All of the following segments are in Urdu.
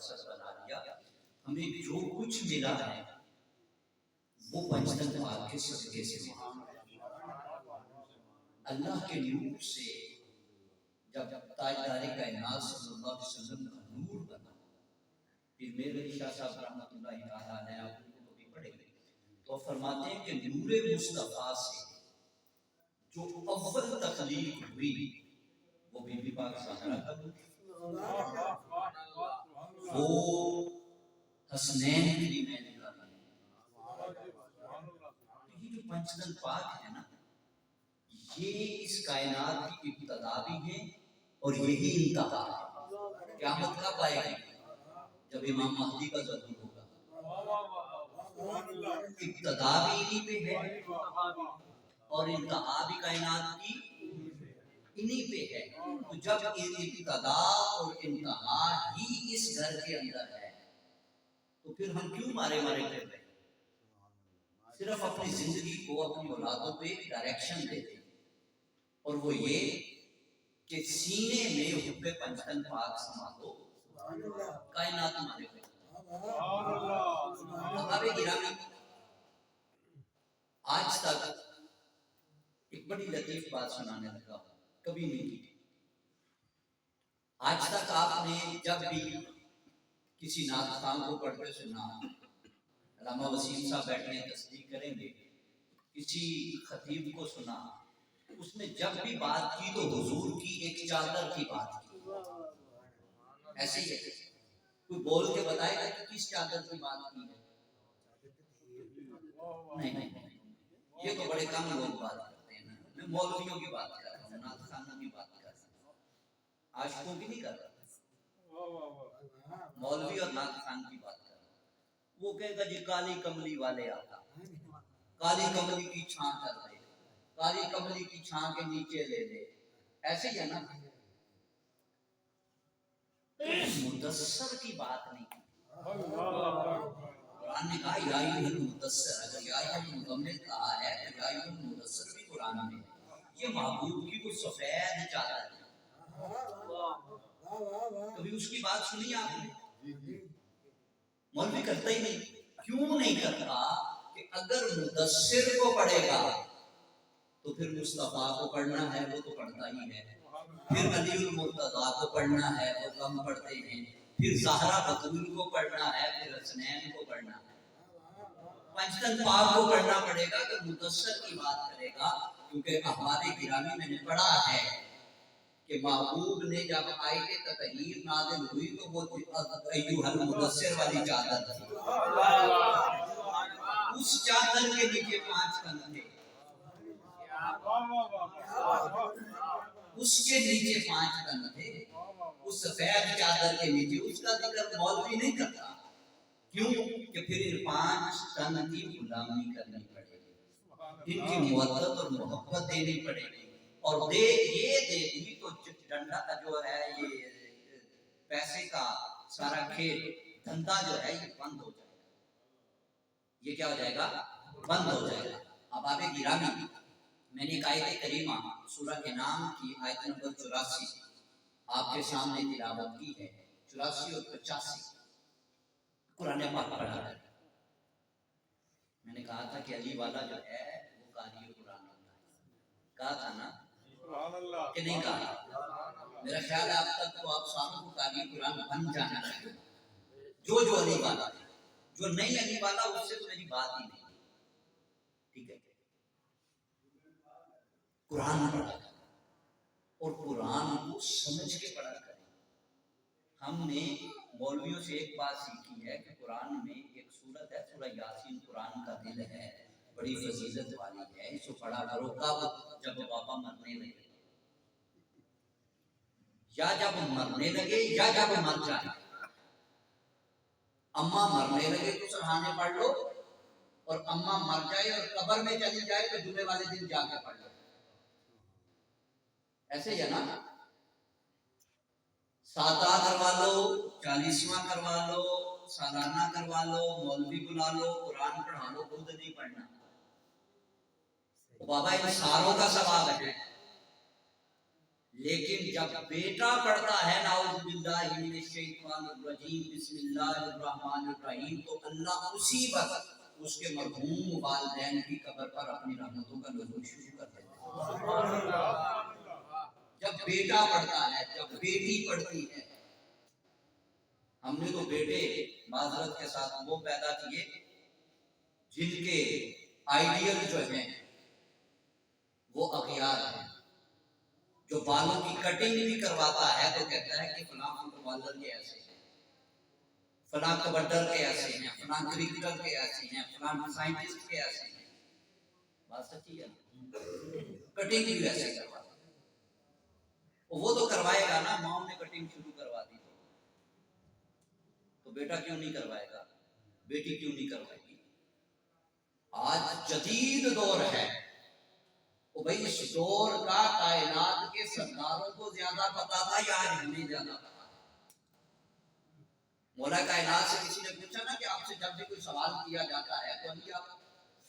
مقصد بنا لیا. ہمیں جو کچھ ملا ہے وہ پنجتن پاک کے صدقے سے ملا. اللہ کے نور سے جب تاجدار کائنات صلی اللہ علیہ وسلم کا نور بنا. پھر میرے شاہ صاحب رحمۃ اللہ تعالیٰ نے آپ کو بھی پڑھے گے تو فرماتے ہیں کہ نور مصطفیٰ سے جو اول تخلیق ہوئی وہ بی بی پاک زہرا کا نور، وہ حسنین کریمین کا نور. یہ جو پنجتن پاک ہے نا، یہ اس کائنات کی ابتدا بھی ہے اور یہی انتہا ہے. قیامت کب آئے گی؟ جب امام مہدی کا ظہور ہوگا. ابتدا بھی انہی پہ ہے اور انتہا بھی کائنات کی انہی پہ ہے. تو جب ابتدا اور انتہا ہی اس گھر کے اندر ہے تو پھر ہم کیوں مارے مارے کر رہے ہیں؟ صرف اپنی زندگی کو اپنی اولادوں پہ ڈائریکشن دیتے ہیں، اور وہ یہ کہ سینے میں حب پنجتن پاک سما دو، کائنات ہمارے پہ. ہمارے گرامی آج تک ایک بڑی لطیف بات سنانے لگا، کبھی نہیں کی. آج تک آپ نے جب بھی کسی نعت خواں کو پڑھتے سنا، علامہ وسیم صاحب بیٹھے ہیں تصدیق کریں گے، کسی خطیب کو سنا، اس نے جب بھی بات کی تو حضور کی ایک چادر کی بات کی. ایسے ہی ہے، کوئی بول کے بتائے گا کہ کس چادر کی بات کی ہے؟ نہیں، یہ تو بڑے کم لوگ بات کرتے ہیں. میں مولویوں کی بات کر رہا ہوں، نعت خانوں کی بات کر رہا ہوں، عاشقوں کی نہیں کر رہا. مولوی اور نعت خان کی بات کر رہا ہوں. وہ کہے گا جی کالی کملی والے آتا، کالی کملی کی چھاں کر دے، کالی کملی کی چھاں کے نیچے لے لے. ایسے ہی ہے نا. مدثر کی بات نہیں کی. قرآن نے کہا یا ایھا المدثر، اگر یا ایھا المزمل کہا ہے تو یا ایھا المدثر بھی قرآن میں ہے. یہ محبوب کی وہ سفید چادر ہے. کبھی اس کی بات سنی آپ نے؟ مولوی کرتا ہی نہیں. کیوں نہیں کرتا؟ کہ اگر مدثر کو پڑھے گا تو پھر مصطفیٰ کو پڑھنا ہے، وہ تو پڑھتا ہی ہے. پھر علی المرتضیٰ کو پڑھنا ہے، وہ کم پڑھتے ہیں. پھر زہرا بتول کو پڑھنا ہے، پھر حسنین کو پڑھنا ہے. پنجتن پاک کو پڑھنا پڑے گا کہ مدثر کی بات کرے گا. کیونکہ ہمارے گرامی میں نے پڑھا ہے کہ محبوب نے جب آیت تطہیر نازل ہوئی تو وہ ایھا المدثر والی چادر تھی. اس چادر کے نیچے 5 تن تھے، اس کے نیچے 5 تن تھے. اس سفید چادر کے نیچے اس کا ذکر مولوی نہیں کرتا. کیوں؟ کہ پھر ان 5 تن کی غلامی کرنی پڑے گی، ان کی مودت اور محبت دینی پڑے گی. اور یہ دے دی تو ڈنڈا کا جو ہے یہ پیسے کا سارا کھیل دھندا جو ہے یہ بند ہو جائے گا. یہ کیا ہو جائے گا؟ بند ہو جائے گا. اب آپ گرامی، میں نے ایک آیت کریمہ سورہ انعام کی آیت نمبر 84 آپ کے سامنے تلاوت کی ہے. 84 اور 85 قرآن پاک پڑھا ہے. میں نے کہا تھا کہ علی والا جو ہے وہ قاری قرآن ہوتا ہے. کہا تھا نا کہ نہیں کہا؟ میرا خیال ہے اب تک تو آپ ساروں کو قاری قرآن بن جانا چاہیے. جو علی والا ہے، جو نہیں علی والا اس سے تو میری بات ہی نہیں. ٹھیک ہے، قرآن پڑھا اور قرآن کو سمجھ کے پڑھا کریں. ہم نے مولویوں سے ایک بات سیکھی ہے کہ قرآن میں ایک سورت ہے سورہ یاسین، قرآن کا دل ہے، بڑی فضیلت والی ہے، اس کو پڑھا کرو. کب؟ جب بابا مرنے لگے، یا جب مرنے لگے یا جب مر جائے. اماں مرنے لگے تو سرہانے پڑھ لو، اور اماں مر جائے اور قبر میں چلی جائے تو جمعے والے دن جا کے پڑھ لو. ایسے ہی ہے نا. ساتہ کروا لو، 40واں کروا لو، سالانہ کروا لو، مولوی بلا لو، قرآن پڑھا لو، خود نہیں پڑھنا. بابا ان ساروں کا ثواب ہے، لیکن جب بیٹا پڑھتا ہے نعوذ باللہ من الشیطان الرجیم بسم اللہ الرحمن الرحیم تو اللہ اسی وقت اس کے مرحوم والدین کی قبر پر اپنی رحمتوں کا نزول شروع کر دیتا ہے۔ جب بیٹا پڑھتا ہے، جب بیٹی پڑھتی ہے، ہم نے تو بیٹے معذرت کے ساتھ وہ پیدا کیے جن کے آئیڈیل جو ہیں وہ اغیار ہیں، جو بالوں کی کٹنگ بھی کرواتا ہے تو کہتا ہے کہ فلاں فٹ بالر کے ایسے ہیں، فلاں کبڈر کے ایسے ہیں، فلاں کرکٹر کے ایسے ہیں، فلاں سائنٹسٹ کے ایسے ہیں۔ بات سچی ہے، کٹنگ بھی ویسے کرواتا ہے۔ وہ تو کروائے گا نا، ماں نے کٹنگ شروع کروا دی تو بیٹا کیوں نہیں کروائے گا، بیٹی کیوں نہیں کروائے گی؟ آج جدید دور ہے، وہ بھائی اس دور کا کائنات کے سرداروں کو زیادہ پتا تھا یا آج ہمیں زیادہ پتا ہے؟ مولا کائنات سے کسی نے پوچھا نا کہ آپ سے جب بھی کوئی سوال کیا جاتا ہے تو ابھی آپ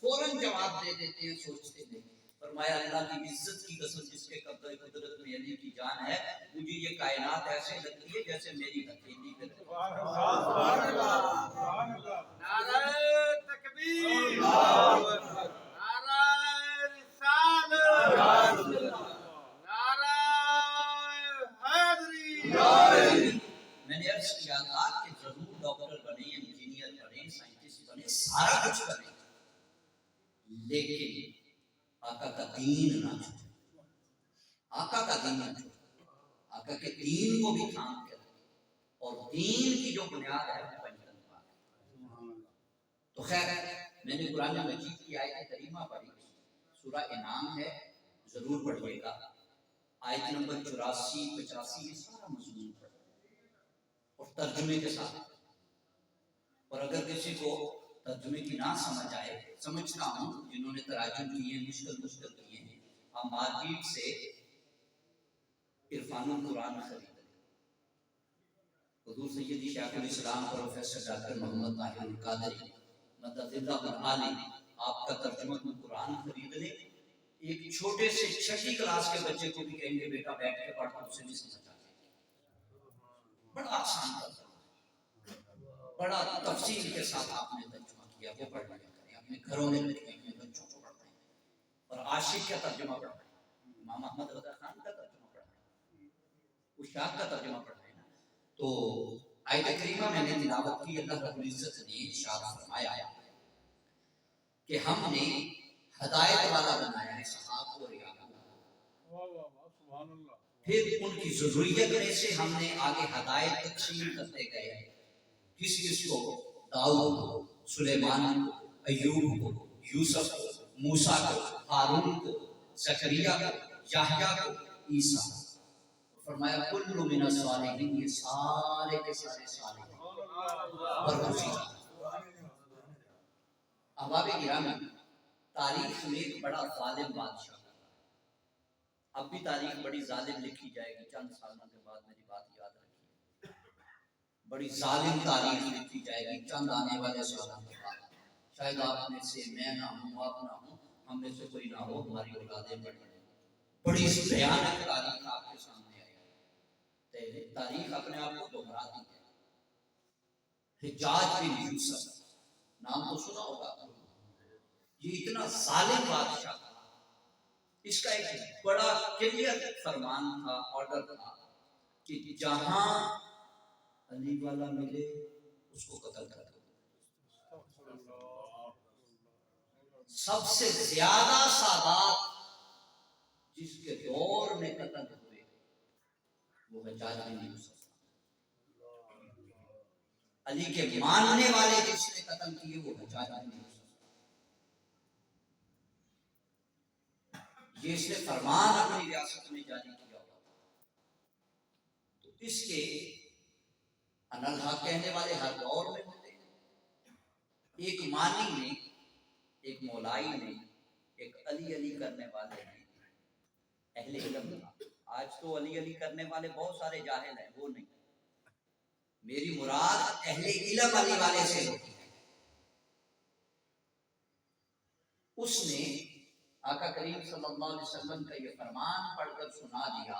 فوراً جواب دے دیتے ہیں سوچتے نہیں۔ فرمایا اللہ کی عزت کی قسم جس کے قبضہ قدرت میں علی کی جان ہے، مجھے یہ کائنات ایسے لگتی ہے جیسے میری ہتھیلی پہ۔ نعرہ تکبیر، نعرہ رسالت، نعرہ حیدری۔ میں نے عرض کیا تھا کہ ضرور ڈاکٹر بنے، انجینئر بنے، سائنٹسٹ بنے، سارا کچھ بنے، لیکن آقا کا دین نہ چھوڑے، آقا کا دین نہ چھوڑے، آقا کے دین کو بھی تھام کے رکھے، اور دین کی جو بنیاد ہے وہ پنجتن پاک ہے۔ تو خیر میں نے قرآن مجید کی آیت کریمہ پڑھی، سورہ انعام ہے، ضرور پڑھیے گا، آیت نمبر 84 85 یہ سارا مضمون پڑھیں اور ترجمے کے ساتھ۔ اور اگر کسی کو ترجمے کی نہ سمجھ آئے، سمجھتا ہوں جنہوں نے تراجم کیے مشکل کیے ہیں، آپ مارکیٹ سے عرفان القرآن خرید لیں۔ حضور سیدی شیخ الاسلام پروفیسر ڈاکٹر محمد طاہر القادری مدد اللہ علی آپ کا ترجمہ قرآن خرید لیں۔ ایک چھوٹے سے 6 کلاس کے بچے کو بھی کہیں گے بیٹا بیٹھ کے پڑھ، اسے بھی سمجھ آ جائے گا۔ بڑا آسان ترجمہ، بڑا تفصیل کے ساتھ آپ نے ترجمہ کیا، وہ پڑھ لیا کریں، اپنے گھروں میں لکھیں، اپنے بچوں کو پڑھائیں، اور عاشق کا ترجمہ پڑھائیں، امام احمد رضا خان کا ترجمہ پڑھائیں، اشاق کا ترجمہ پڑھائیں نا۔ تو آیت کریمہ میں نے تلاوت کی، اللہ رب العزت نے ارشاد فرمایا کہ ہم نے ہدایت والا بنایا ہے اسحاق اور یعقوب، پھر ان کی ذریت میں سے ہم نے آگے ہدایت تقسیم کرتے گئے، کس کس کو؟ داؤد کو، سلیمان کو، ایوب کو، یوسف کو، موسیٰ کو، ہارون کو، زکریا کو، یحییٰ کو، عیسیٰ۔ فرمایا کل من الصالحین، یہ سارے کے سارے صالح اور خوشی۔ احباب گرامی، تاریخ میں ایک بڑا ظالم بادشاہ، اب بھی تاریخ بڑی ظالم لکھی جائے گی، چند سالوں کے بعد میری بات یاد رکھیے، بڑی ظالم تاریخ لکھی جائے گی چند آنے والے سالوں کے بعد۔ شاید آپ میں سے میں نہ ہوں، آپ نہ ہوں، ہم میں سے کوئی نہ ہو، ہماری اولادیں بڑی بھیانک تاریخ آپ کے سامنے آئے گی۔ تاریخ اپنے آپ کو دہراتی ہے۔ حجاج بن یوسف، نام تو سنا ہوگا، یہ اتنا ظالم بادشاہ تھا، اس کا ایک بڑا کلیئر فرمان تھا، آرڈر تھا کہ جہاں علی والا ملے اس کو قتل کر دو۔ سب سے زیادہ سادات جس کے دور میں قتل ہوئے وہ حجاج بن یوسف، علی کے ماننے والے جس نے قتل کیے وہ حجاج بن یوسف۔ یہ اس نے فرمان اپنی ریاست میں جاری کیا ہوا تھا، تو اس کے انالحق کہنے والے ہر دور میں ہوتے ہیں۔ ایک مانی نے، ایک مولائی نے، ایک علی علی کرنے والے نے، اہل علم تھا۔ آج تو علی علی کرنے والے بہت سارے جاہل ہیں، وہ نہیں، میری مراد اہل علم علی والے سے ہوتی ہے۔ اس نے آقا کریم صلی اللہ علیہ وسلم کا یہ فرمان پڑھ کر سنا دیا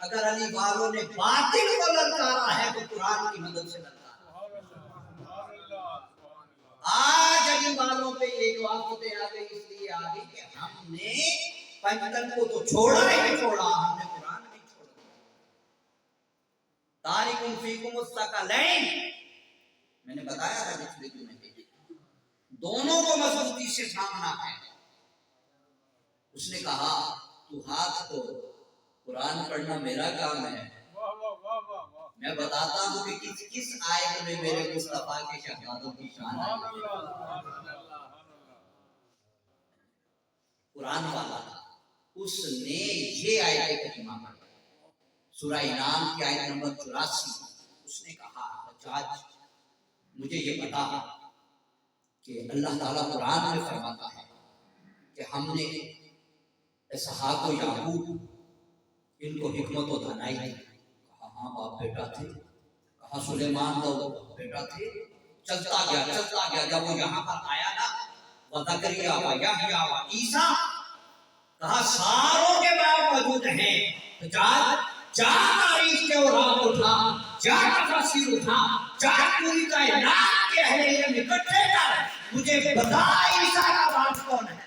اگر علی والوں نے باطل کو للکارا ہے تو قرآن کی مدد سے للکارا۔ آج علی والوں پہ یہ جو آفتیں آ گئی اس لیے آ گئی کہ ہم نے پنجتن کو تو چھوڑا ہی چھوڑا، ہم نے قرآن نہیں چھوڑا۔ تارکم فیکم الثقلین، میں نے بتایا تھا پچھلے جمعے میں، دونوں کو مضبوطی سے تھامنا ہے۔ اس نے کہا تو ہاتھ تو قرآن پڑھنا میرا کام ہے، میں بتاتا ہوں کہ کس کس آیت میں میرے مصطفیٰ کے شہزادوں کی شان ہے۔ قرآن والا اس نے یہ آیت کریمہ پڑھی، سورہ انعام کی آیت نمبر 84۔ اس نے کہا حجاج مجھے یہ بتا کہ اللہ تعالیٰ قرآن میں فرماتا ہے کہ ہم نے اسحاق و یعقوب ان کو حکمت و دانائی دی۔ کہا ہاں باپ بیٹا تھے۔ کہا سلیمان تو بیٹا تھے۔ چلتا گیا جب وہ یہاں پر آیا نا وزکریا و یحییٰ و عیسیٰ، کہا ساروں کے باپ موجود ہیں، تو جا تاریخ کے اوراق اٹھا، جا تفاسیر اٹھا، جا پوری کائنات کے اہل علم اکٹھے کر، مجھے بتا عیسیٰ کا باپ کون ہے۔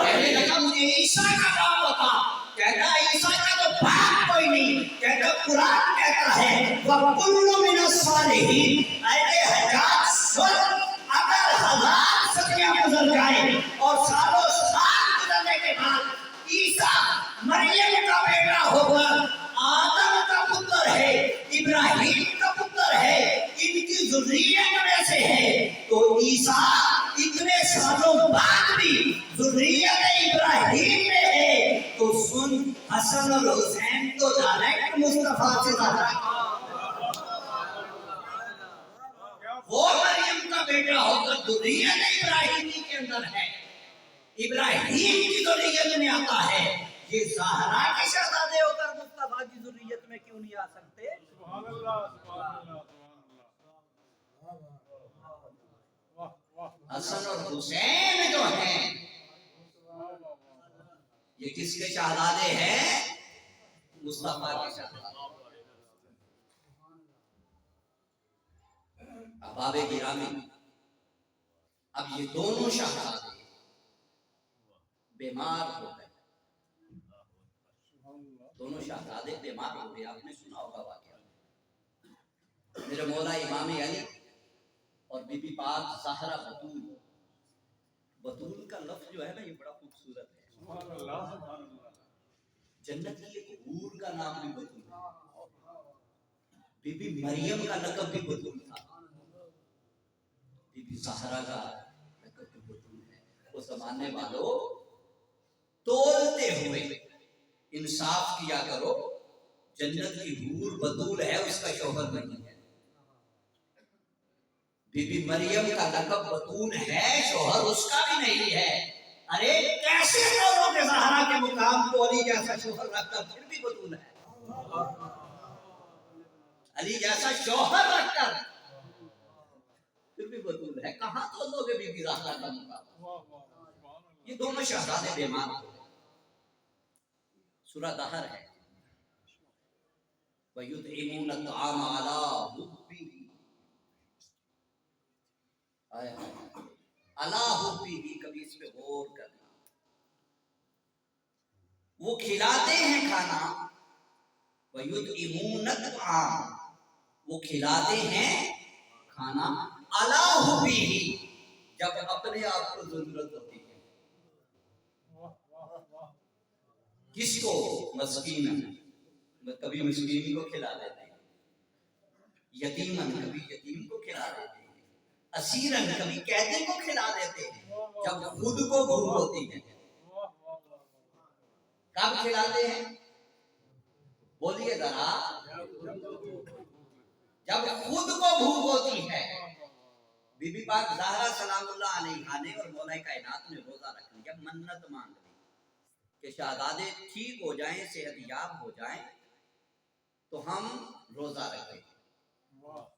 کہنے لگا مجھے عیسیٰ کا باپ بتا، کہتا عیسیٰ کا تو باپ کوئی نہیں، کہتا قرآن کہتا ہے وَكُلُّ مِنَ الصَّالِحِينَ۔ اے حجاج سن، اگر 1000 صدیاں گزر جائیں اور سالوں سال گزرنے کے بعد عیسیٰ مریم کا بیٹا ہوگا، آدم کا پتر ہے، ابراہیم کا پتر ہے، ان کی ذریت میں سے ہے، تو عیسیٰ اتنے سالوں بعد بھی ذریت ابراہیم میں ہے، تو سن حسن اور حسین تو ڈائریکٹ مصطفیٰ سے زیادہ، وہ مریم کا بیٹا ہوگا، ذریت ابراہیمی کے اندر ہے، ابراہیم کی ذریت میں آتا ہے۔ یہ زہرا کے شہزادے ہو کر مصطفیٰ کی ذریت میں کیوں نہیں آ سکتے؟ سبحان اللہ، سبحان اللہ، حسن اور حسین جو ہیں یہ کس کے شہزادے ہیں؟ مصطفیٰ کے شہزادے۔ احباب گرامی، اب یہ دونوں شہزادے بیمار ہو گئے، دونوں شہزادے بیمار ہو گئے۔ آپ نے سنا ہوگا واقعہ، میرے مولا امام علی اور بی بی پاک زہرا بطول۔ بطول کا لفظ جو ہے نا یہ بڑا خوبصورت ہے۔ سبحان اللہ، سبحان اللہ۔ جنت کی ایک حور کا نام بھی بطول ہے، بی بی مریم کا لقب بھی بطول تھا، بی بی زہرا کا لقب بھی بطول ہے۔ وہ زمانے والوں تولتے ہوئے انصاف کیا کرو، جنت کی حور بطول ہے، اس کا شوہر نہیں ہے۔ بی بی مریم کا لقب بطول ہے، شوہر اس کا بھی نہیں ہے۔ ارے کیسے دونوں کے زہرا کے مقام کو علی جیسا شوہر رکھ کر پھر بھی بطول ہے، علی جیسا شوہر رکھ کر پھر بھی بطول ہے۔ کہاں تو لوگ بی بی زہرا کا مقام؟ یہ دونوں شہزادے بیمار ہو گئے۔ سورہ دہر ہے وَيُطْعِمُونَ الطَّعَامَ عَلَىٰ حُبِّهِ، عَلَىٰ حُبِّهِ، کبھی اس پہ غور کرنا۔ وہ کھلاتے ہیں کھانا، وَيُطْعِمُونَ الطَّعَامَ، وہ کھلاتے ہیں کھانا، عَلَىٰ حُبِّهِ، جب اپنے آپ کو ضرورت ہوتی ہے۔ کس کو؟ مسکین، کبھی مسکین کو کھلا دیتے ہیں، یتیمن، کبھی یتیم کو کھلا دیتے ہیں، اسیرن، کبھی قیدی کو کھلا دیتے ہیں، جب خود کو بھوک ہوتی ہے۔ کب کھلاتے ہیں؟ بولیے ذرا، جب خود کو بھوک ہوتی ہے۔ بی بی پاک زہرا سلام اللہ علیہا نے اور مولا کائنات نے روزہ رکھ لیا، منت مانگ لی کہ شہزادے ٹھیک ہو جائیں، صحت یاب ہو جائیں تو ہم روزہ رکھیں۔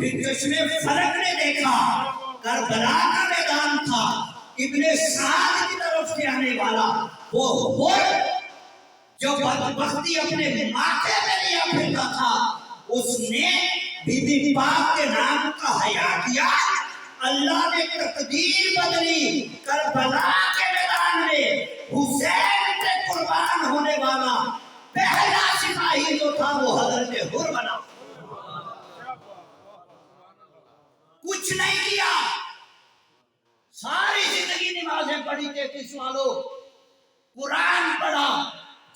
پھر چشمے فلک نے دیکھا کربلا کا میدان تھا، ابن سعد کی طرف سے آنے والا وہ ہر جو بدبختی اپنے ماتھے پہ لیا پھرتا تھا، اس نے بی بی پاک کے نام کا حیا کیا۔ اللہ نے تقدیر بدلی، کربلا کے میدان میں حسین پہ قربان ہونے والا پہلا سپاہی جو تھا وہ حضرت حر بنا۔ کچھ نہیں کیا، ساری زندگی نمازیں پڑھی 33 والوں، قرآن پڑھا،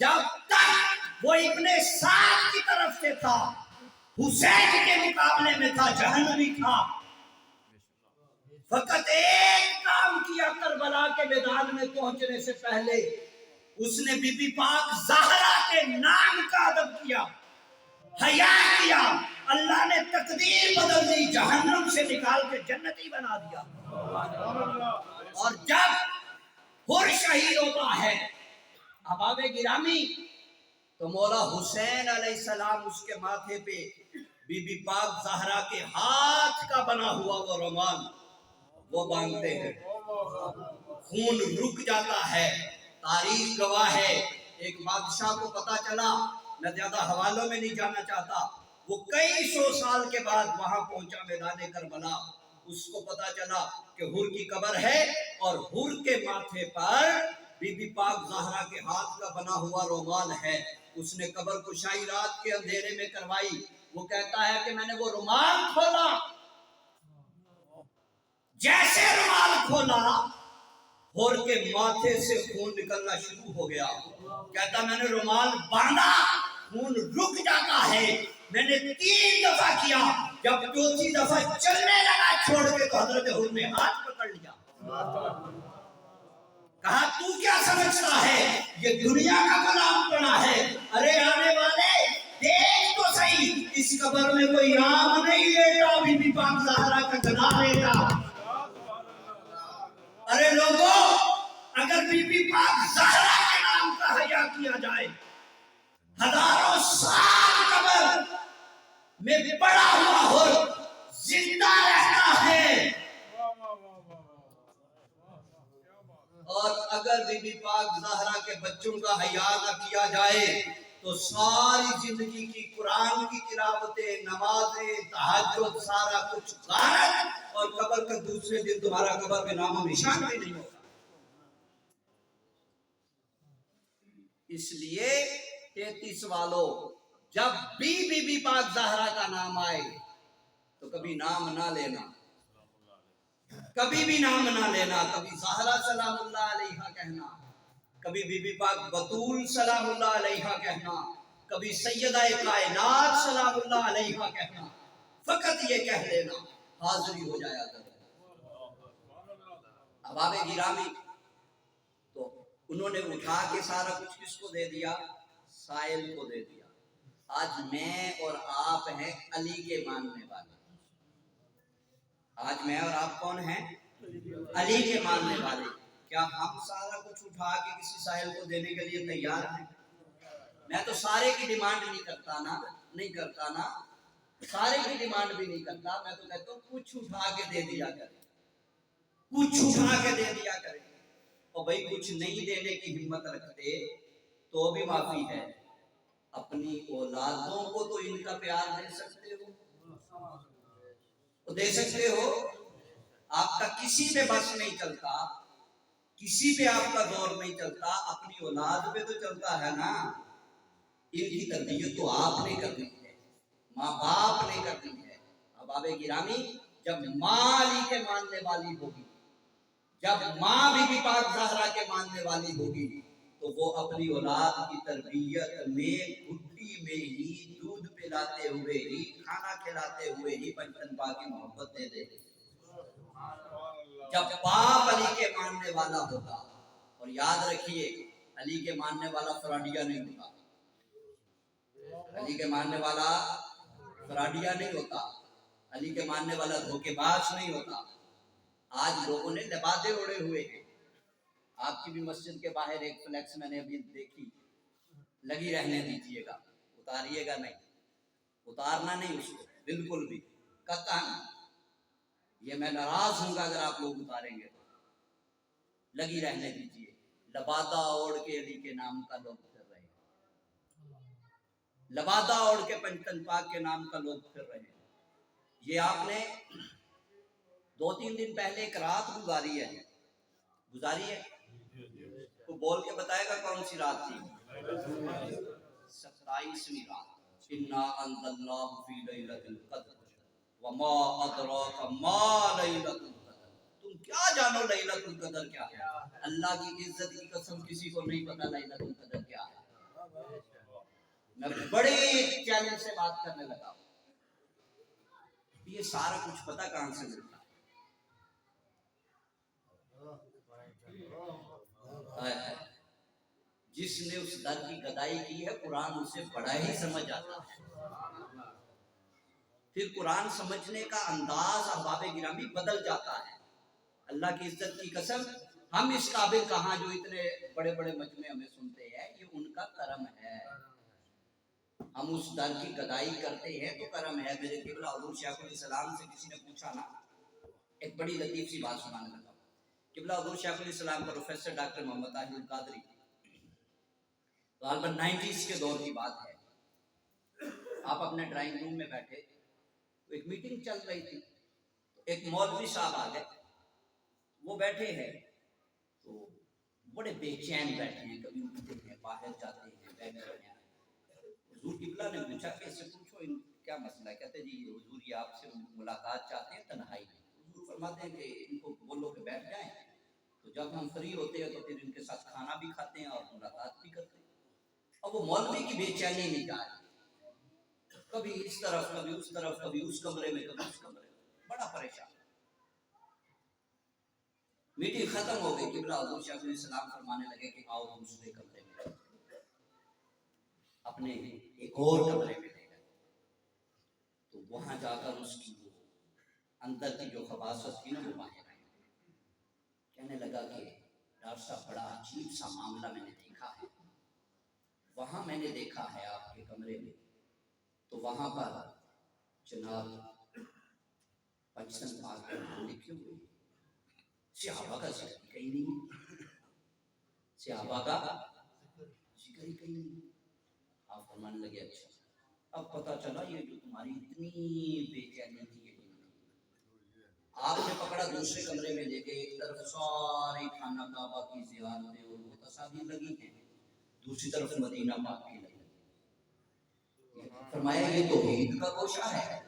جب تک وہ ابن سعد کی طرف سے تھا، حسین کے مقابلے میں تھا، جہنمی تھا۔ فقط ایک کام کیا کربلا کے میدان میں پہنچنے سے پہلے، اس نے بی بی پاک زہرا کے نام کا ادب کیا، حیا کیا۔ اللہ نے تقدیر بدل دی، جہنم سے نکال کے جنتی بنا دیا۔ اور جب حر شہید ہوتا ہے احباب گرامی، تو مولا حسین علیہ السلام اس کے ماتھے پہ بی بی پاک زہرا کے ہاتھ کا بنا ہوا وہ رومال وہ باندھتے ہیں، خون رک جاتا ہے۔ تاریخ گواہ ہے، ایک بادشاہ کو پتا چلا، میں زیادہ حوالوں میں نہیں جانا چاہتا، وہ کئی سو سال کے بعد وہاں پہنچا میدان کربلا، اس کو پتا چلا کہ حر کی قبر ہے، اور حر کے ماتھے پر بی بی پاک زہرا کے ہاتھ کا بنا ہوا رومال ہے۔ اس نے قبر کشائی رات کے اندھیرے میں کروائی۔ وہ کہتا ہے کہ میں نے وہ رومال کھولا، جیسے رومال کھولا حر کے ماتھے سے خون نکلنا شروع ہو گیا۔ کہتا میں نے رومال باندھا، خون رک جاتا ہے، میں نے 3 دفعہ کیا، جب 4تھی دفعہ چلنے لگا چھوڑ کے تو حضرت حر نے ہاتھ پکڑ لیا۔ کہا تو کیا سمجھتا ہے یہ دنیا کا غلام بنا ہے؟ ارے آنے والے دیکھ تو صحیح، اس قبر میں کوئی عام نہیں لیٹا، بی بی پاک زہرا کا گدا لیٹا۔ ارے لوگوں، اگر بی بی پاک زہرا کے نام کا حیا کیا جائے، ہزاروں سال قبر میں پڑا ہوا حر زندہ رہتا ہے، اور اگر بی بی پاک زہرا کے بچوں کا حیا نہ کیا جائے تو ساری زندگی کی قرآن کی تلاوتیں، نمازیں، تہجد، سارا کچھ غارت، اور قبر کا دوسرے دن تمہارا قبر میں نام و نشان بھی نہیں ہوگا۔ اس لیے 33 والوں، جب بھی بی بی پاک زہرا کا نام آئے تو کبھی نام نہ لینا، کبھی بھی نام نہ لینا، کبھی زہرا سلام اللہ علیہا کہنا، کبھی بی بی پاک بطول سلام اللہ علیہا کہنا، کبھی سیدہ کائنات سلام اللہ علیہا کہنا، فقط یہ کہہ لینا، حاضری ہو جایا کرے۔ احباب گرامی، تو انہوں نے اٹھا کے سارا کچھ کس کو دے دیا؟ سائل کو دے دیا۔ آج میں اور آپ ہیں علی کے ماننے والے، آج میں اور آپ کون ہیں؟ علی کے ماننے والے۔ کیا ہم سارا کچھ اٹھا کے کسی سائل کو دینے کے لیے تیار ہیں؟ میں تو سارے کی ڈیمانڈ نہیں کرتا نا، سارے کی ڈیمانڈ بھی نہیں کرتا، میں تو کہتا ہوں کچھ اٹھا کے دے دیا کریں، کچھ اٹھا کے دے دیا کریں۔ اور بھائی کچھ نہیں دینے کی ہمت رکھتے تو بھی معافی ہے، اپنی اولادوں کو تو ان کا پیار دے سکتے ہو، دے سکتے ہو۔ آپ کا کسی پہ بس نہیں چلتا، کسی پہ آپ کا دور نہیں چلتا، اپنی اولاد پہ تو چلتا ہے نا۔ ان کی تربیت تو آپ نے کرنی ہے، ماں باپ نے کرنی ہے۔ احباب گرامی، جب ماں علی کے ماننے والی ہوگی، جب ماں بی بی پاک زہرا کے ماننے والی ہوگی، تو وہ اپنی اولاد کی تربیت میں گھٹی میں ہی دودھ پلاتے ہوئے ہی، کھانا کھلاتے ہوئے ہی بچپن پا کی محبت دے دے گی۔ جب باپ علی کے ماننے والا ہوگا، اور یاد رکھیے علی کے ماننے والا فراڈیا نہیں ہوتا، علی کے ماننے والا فراڈیا نہیں ہوتا، علی کے ماننے والا دھوکے باز نہیں ہوتا۔ آج لوگوں نے لبادے اڑے ہوئے ہیں، آپ کی بھی مسجد کے باہر ایک فلیکس میں نے ابھی دیکھی، لگی رہنے دیجئے گا، اتاریے گا نہیں، اتارنا نہیں اس کو بالکل بھی، قطعاً یہ میں ناراض ہوں گا اگر آپ لوگ اتاریں گے تو لگی رہنے دیجیے. لبادہ اوڑھ کے علی کے نام کا لوگ پھر رہے ہیں, لبادہ اوڑھ کے پنجتن پاک کے نام کا لوگ پھر رہے ہیں. یہ آپ نے 2-3 دن پہلے ایک رات گزاری ہے تو بول کے بتائے گا کون سی رات تھی؟ 27ویں رات. انا انزلناہ فی لیلۃ القدر وما ادراک ما لیلۃ القدر. تم کیا جانو لیلۃ القدر کیا ہے؟ اللہ کی عزت کی قسم کسی کو نہیں پتا لیلۃ القدر کیا ہے. میں بڑے چیلنج سے بات کرنے لگا. یہ سارا کچھ پتا کہاں سے ملتا ہے؟ جس نے اس در کی گدائی کی ہے قرآن اسے بڑا ہی سمجھ آتا ہے. پھر قرآن سمجھنے کا انداز احباب گرامی بدل جاتا ہے. اللہ کی عزت کی قسم ہم اس قابل کہاں جو اتنے بڑے بڑے مجمع ہمیں سنتے ہیں. یہ ان کا کرم ہے. ہم اس در کی گدائی کرتے ہیں تو کرم ہے. میرے قبلہ حضور شیخ الاسلام سے کسی نے پوچھا نا, ایک بڑی لطیف سی بات سنانے لگا. قبلہ حضور شیخ الاسلام پروفیسر ڈاکٹر محمد طاہر القادری, غالباً 90s کے دور کی بات ہے. آپ اپنے ڈرائنگ روم میں بیٹھے, ایک میٹنگ چل رہی تھی, ایک مولوی صاحب آ گئے. وہ بیٹھے ہیں تو بڑے بے چین بیٹھے ہیں, کبھی اٹھتے ہیں باہر جاتے ہیں بیٹھ رہے ہیں. حضور قبلہ نے پوچھا کہ اس سے پوچھو ان کیا مسئلہ ہے. کہتے جی حضور یہ آپ سے ملاقات چاہتے ہیں تنہائی. حضور فرماتے ہیں کہ ان کو بولو کہ بیٹھ جائیں, تو جب ہم فری ہوتے ہیں تو پھر ان کے ساتھ کھانا بھی کھاتے ہیں اور ملاقات بھی کرتے ہیں. اب وہ مولوی کی بے چینی نہیں جا رہی, کبھی اس طرف کبھی اس طرف, کبھی اس کمرے میں کبھی اس کمرے میں, بڑا پریشان. میٹنگ ختم ہو گئی. قبلہ حضور شیخ الاسلام فرمانے لگے کہ آؤ دوسرے کمرے میں, اپنے ایک اور کمرے میں لے گئے. تو وہاں جا کر اس کی اندر کی جو خباثت تھی نا وہ باہر آئی. کہنے لگا کہ ڈاکٹر صاحب بڑا عجیب سا معاملہ میں نے دیکھا ہے. وہاں میں نے دیکھا ہے آپ کے کمرے میں, تو وہاں پر جناب پاکستان پاک کے نام لکھے ہوئے, صحابہ کا ذکر کہیں نہیں, صحابہ کا ذکر ہی کہیں نہیں. آپ فرمانے لگے اچھا اب پتا چلا یہ جو تمہاری اتنی بے چینی تھی یہ نہیں. آپ نے پکڑا دوسرے کمرے میں لے کے, ایک طرف سارے خانہ کعبہ کی زیارتیں اور وہ تصاویر لگی ہیں, دوسری طرف مدینہ پاک کی لگی. فرمایا یہ توحید کا گوشہ ہے,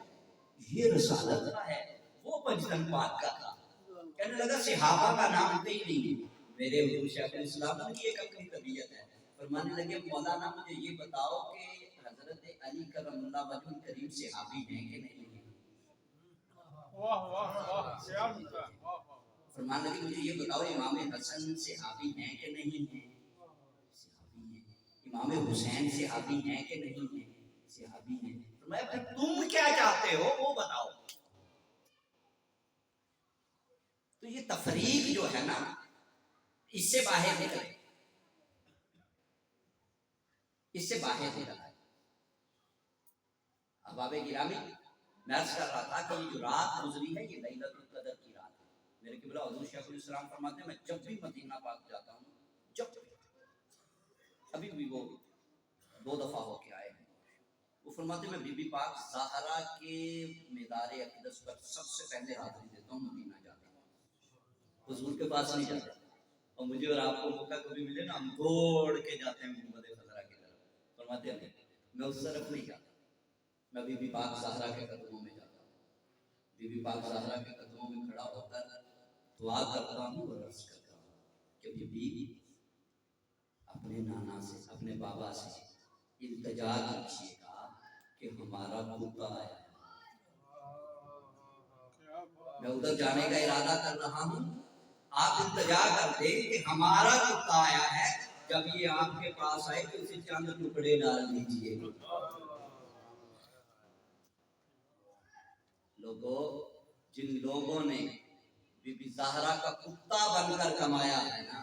یہ رسالت کا ہے, وہ پنجتن پاک کا تھا. کہنے لگا صحابہ کا نام کہیں نہیں. میرے حضور شیخ الاسلام کی ایک اپنی طبیعت ہے. فرمانے لگے مولانا مجھے یہ بتاؤ کہ حضرت علی کرم اللہ وجہ کریم صحابی ہیں کہ نہیں ہیں. واہ واہ واہ, کیا فرمانے لگے مجھے یہ بتاؤ امام حسن صحابی ہیں کہ نہیں ہیں. صحابی ہیں. امام حسین صحابی ہیں کہ نہیں ہیں. صحابی ہیں. فرمایا پھر تم کیا چاہتے ہو وہ بتاؤ. تو یہ تفریق جو ہے نا اس سے باہر نکلے, اس سے باہر نکلا. احباب گرامی میں عرض کر رہا تھا کہ یہ جو رات گزری ہے یہ لیلۃ القدر کی رات ہے. میرے قبلہ حضور شیخ الاسلام فرماتے ہیں میں جب بھی مدینہ پاک جاتا ہوں, جب ابھی بھی وہ 2 دفعہ ہو کے آئے ہیں, وہ فرماتے ہیں میں بی بی پاک زہرا کے مدار اقدس پر سب سے پہلے حاضری دیتا ہوں, مدینہ جاتا ہوں, حضور کے پاس نہیں جاتا. اور مجھے اور آپ کو موقع کبھی ملے نا ہم دوڑ کے جاتے ہیں محمد خضرا کی طرف. فرماتے ہیں میں اس طرف نہیں جاتا, میں بی بی پاک زہرا کے قدموں میں جاتا ہوں. بی بی پاک زہرا کے قدموں میں کھڑا ہو کر دعا کرتا ہوں اور عرض کرتا ہوں کہ بی بی اپنے نانا سے, اپنے بابا سے التجا کیجیے گا کہ ہمارا کتا آیا. میں ادھر جانے کا ارادہ کر رہا ہوں, آپ التجا کر دیں کہ ہمارا کتا آیا ہے. جب یہ آپ کے پاس آئے تو اسے چند ٹکڑے ڈال دیجیے. لوگوں, جن لوگوں نے بی بی زہرا کا کتا بن کر کمایا ہے نا,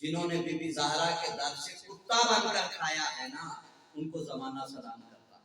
جنہوں نے بی بی زہرا کے در سے کتا بن کر کھایا ہے نا, ان کو زمانہ سلام کرتا ہے.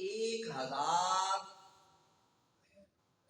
1000